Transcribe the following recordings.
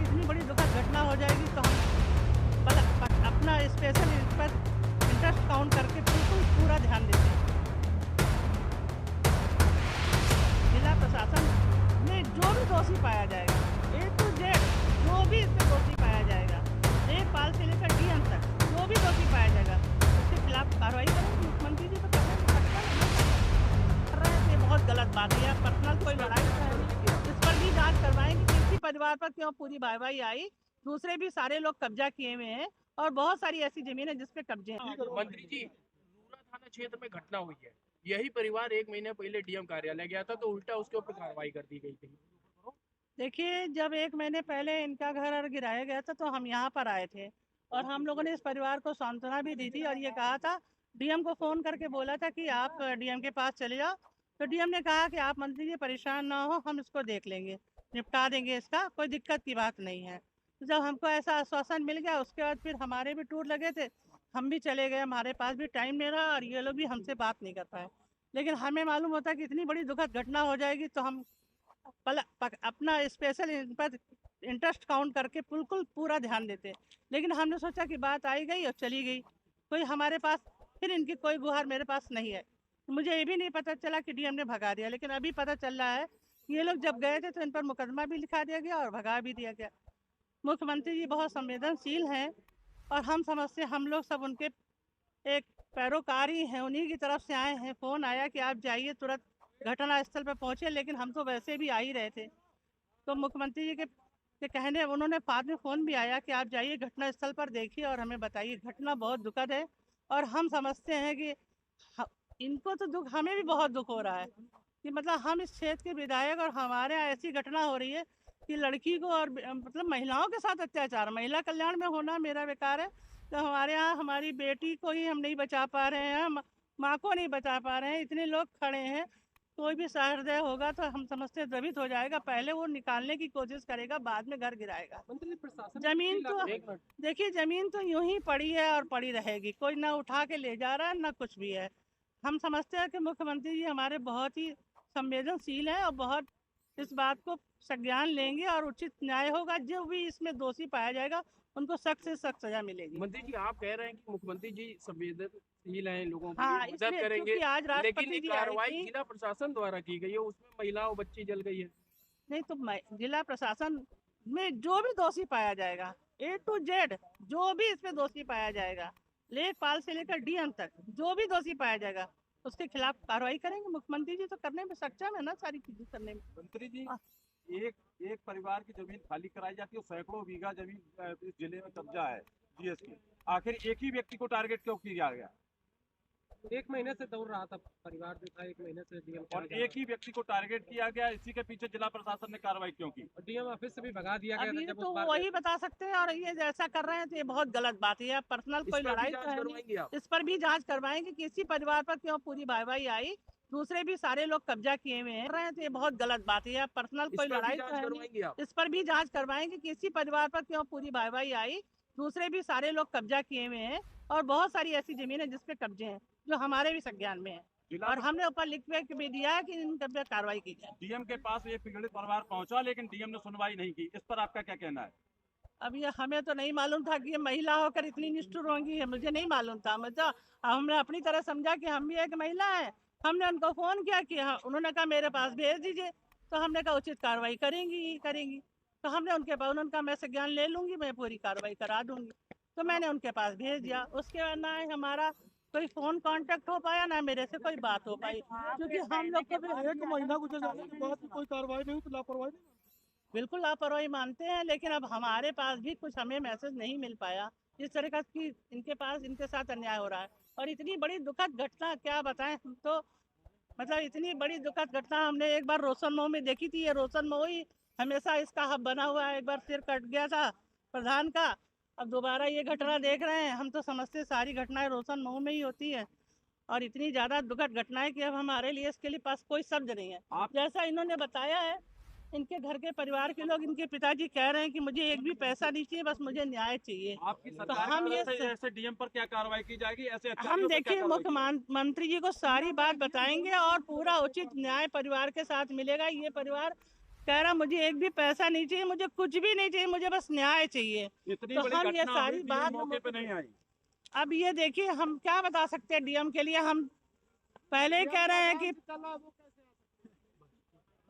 कि इतनी बड़ी दुखद घटना हो जाएगी तो हम अपना स्पेशल इस पर इंटरेस्ट काउंट करके बिल्कुल पूरा ध्यान देते हैं। जिला प्रशासन में जो भी दोषी पाया जाएगा, A to Z जो भी इसमें दोषी पाया जाएगा, लेखपाल से लेकर DM तक जो भी दोषी पाया जाएगा उसके खिलाफ कार्रवाई करेंगे। मुख्यमंत्री जी तो करने में सक्षम कर रहे थे, बहुत गलत बात है। पर्सनल कोई लड़ाई इस पर भी जांच करवाएंगे कि किसी परिवार पर क्यों पूरी वाहवाही आई। दूसरे भी सारे लोग कब्जा किए हुए हैं और बहुत सारी ऐसी जमीन है जिसपे कब्जे हैं। मंत्री जी, नूरा थाना क्षेत्र में घटना हुई है, यही परिवार 1 महीने पहले DM कार्यालय गया था तो उल्टा उसके ऊपर कार्रवाई कर दी गई थी। देखिए, जब 1 महीने पहले इनका घर गिराया गया था तो हम यहाँ पर आए थे और हम लोगों ने इस परिवार को सांत्वना भी दी थी और ये कहा था, DM को फ़ोन करके बोला था कि आप DM के पास चले जाओ। तो DM ने कहा कि आप मंत्री जी परेशान ना हो, हम इसको देख लेंगे, निपटा देंगे, इसका कोई दिक्कत की बात नहीं है। तो जब हमको ऐसा आश्वासन मिल गया उसके बाद फिर हमारे भी टूट लगे थे, हम भी चले गए, हमारे पास भी टाइम नहीं रहा और ये लोग भी हमसे बात नहीं कर पाए। लेकिन हमें मालूम होता कि इतनी बड़ी दुखद घटना हो जाएगी तो हम अपना स्पेशल इन पर इंटरेस्ट काउंट करके बिल्कुल पूरा ध्यान देते। लेकिन हमने सोचा कि बात आई गई और चली गई, कोई हमारे पास फिर इनकी कोई गुहार मेरे पास नहीं है। मुझे ये भी नहीं पता चला कि DM ने भगा दिया, लेकिन अभी पता चल रहा है कि ये लोग जब गए थे तो इन पर मुकदमा भी लिखा दिया गया और भगा भी दिया गया। मुख्यमंत्री जी बहुत संवेदनशील हैं और हम समझते, हम लोग सब उनके एक पैरोकार ही हैं, उन्हीं की तरफ से आए हैं। फ़ोन आया कि आप जाइए, तुरंत घटना स्थल पर पहुँचे, लेकिन हम तो वैसे भी आ ही रहे थे। तो मुख्यमंत्री जी के कहने उन्होंने बाद में फ़ोन भी आया कि आप जाइए घटना स्थल पर, देखिए और हमें बताइए। घटना बहुत दुखद है और हम समझते हैं कि इनको तो दुख, हमें भी बहुत दुख हो रहा है कि मतलब हम इस क्षेत्र के विधायक और हमारे यहाँ ऐसी घटना हो रही है कि लड़की को और मतलब महिलाओं के साथ अत्याचार, महिला कल्याण में होना मेरा बेकार है। तो हमारे यहाँ हमारी बेटी को ही हम नहीं बचा पा रहे हैं, माँ को नहीं बचा पा रहे हैं, इतने लोग खड़े हैं। कोई भी सहृदय होगा तो हम समझते द्रवित हो जाएगा, पहले वो निकालने की कोशिश करेगा, बाद में घर गिराएगा। जमीन तो देखिए, जमीन तो यूं ही पड़ी है और पड़ी रहेगी, कोई ना उठा के ले जा रहा है ना कुछ भी है। हम समझते हैं कि मुख्यमंत्री जी हमारे बहुत ही संवेदनशील हैं और बहुत इस बात को संज्ञान लेंगे और उचित न्याय होगा। जो भी इसमें दोषी पाया जाएगा उनको सख्त से सख्त सजा मिलेगी। मंत्री जी, आप कह रहे हैं कि मुख्यमंत्री जी संवेदनशील हैं, लोगों की हाँ, मदद करेंगे, आज राष्ट्रपति लेकिन जी कार्रवाई जिला प्रशासन द्वारा की गई है, उसमें महिला और बच्ची जल गई है। नहीं तो जिला प्रशासन में जो भी दोषी पाया जाएगा, A to Z जो भी इसमें दोषी पाया जाएगा, लेखपाल से लेकर DM तक जो भी दोषी पाया जाएगा उसके खिलाफ कार्रवाई करेंगे। मुख्यमंत्री जी तो करने में सक्षम है ना, सारी चीजें करने में। मंत्री जी, एक एक परिवार की जमीन खाली कराई जाती है, सैकड़ों बीघा जमीन इस जिले में कब्जा है GS की, आखिर एक ही व्यक्ति को टारगेट क्यों किया गया? 1 महीने से दौड़ रहा था परिवार जो था, 1 महीने से DM और एक ही व्यक्ति को टारगेट किया गया, इसी के पीछे जिला प्रशासन ने कार्रवाई क्यों की? DM ऑफिस से भी भगा दिया गया था अभी जब तो उस बार वही बता सकते हैं और ये जैसा कर रहे हैं तो ये बहुत गलत बात है। पर्सनल कोई लड़ाई तो है नहीं, इस पर भी जांच करवाएंगे कि किसी परिवार पर क्यों पूरी वाहवाही आई। दूसरे भी सारे लोग कब्जा किए हुए हैं तो ये बहुत गलत बात है। पर्सनल कोई लड़ाई तो है नहीं, इस पर भी जांच करवाएंगे कि किसी परिवार पर क्यों पूरी वाहवाही आई। दूसरे भी सारे लोग कब्जा किए हुए हैं और बहुत सारी ऐसी जमीन है जिसपे कब्जे हैं जो हमारे भी संज्ञान में है और हमने ऊपर लिख के भी दिया है कि इन पर कार्रवाई की जाए। DM के पास ये पीड़ित परिवार पहुंचा, लेकिन DM ने सुनवाई नहीं की, इस पर आपका क्या कहना है? अब ये हमें तो नहीं मालूम था कि ये महिला होकर इतनी निष्ठुर होंगी, मुझे नहीं मालूम था। मतलब हमने अपनी तरह समझा कि हम भी एक महिला है। हमने उनको फ़ोन किया कि हाँ, उन्होंने कहा मेरे पास भेज दीजिए, तो हमने कहा उचित कार्रवाई करेंगी। तो हमने उनके पास, उन्होंने कहा मैं संज्ञान ले लूँगी, मैं पूरी कार्रवाई करा दूँगी। तो मैंने उनके पास भेज दिया। उसके बाद ना हमारा कोई फ़ोन कांटेक्ट हो पाया, ना मेरे से कोई बात हो पाई, क्योंकि हम लोग को भी एक महीना गुजर जाने के बाद भी कोई कार्रवाई नहीं हुई, तो लापरवाही नहीं? बिल्कुल लापरवाही मानते हैं, लेकिन अब हमारे पास भी कुछ हमें मैसेज नहीं मिल पाया इस तरह का कि इनके पास इनके साथ अन्याय हो रहा है। और इतनी बड़ी दुखद घटना क्या बताएं हम तो, मतलब इतनी बड़ी दुखद घटना हमने एक बार रोशन मऊ में देखी थी। ये रोशन मऊ ही हमेशा इसका हब बना हुआ है, एक बार सिर कट गया था प्रधान का, अब दोबारा ये घटना देख रहे हैं। हम तो समझते सारी घटनाएं रोशन मऊ में ही होती है और इतनी ज़्यादा दुखद घटनाएं कि अब हमारे लिए इसके लिए पास कोई शब्द नहीं है। जैसा इन्होंने बताया है, इनके घर के परिवार के लोग, इनके पिताजी कह रहे हैं कि मुझे एक भी पैसा नहीं चाहिए, बस मुझे न्याय चाहिए। आपकी सरकार हम की ये तरफ से ऐसे DM पर क्या कार्रवाई की जाएगी? ऐसे हम देखिए मुख्यमंत्री जी को सारी बात बताएंगे और पूरा उचित न्याय परिवार के साथ मिलेगा। ये परिवार कह रहा मुझे एक भी पैसा नहीं चाहिए, मुझे कुछ भी नहीं चाहिए, मुझे बस न्याय चाहिए। इतनी तो बड़ी हम ये घटना सारी हुई, बात मौके पे नहीं आई। अब ये देखिए हम क्या बता सकते हैं डीएम के लिए। हम पहले ही कह रहे हैं कि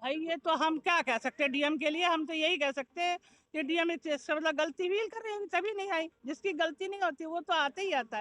भाई ये तो हम क्या कह सकते हैं डीएम के लिए। हम तो यही कह सकते हैं कि डीएम मतलब गलती फील कर रहे हैं, तभी नहीं आई। जिसकी गलती नहीं होती वो तो आते ही आता है।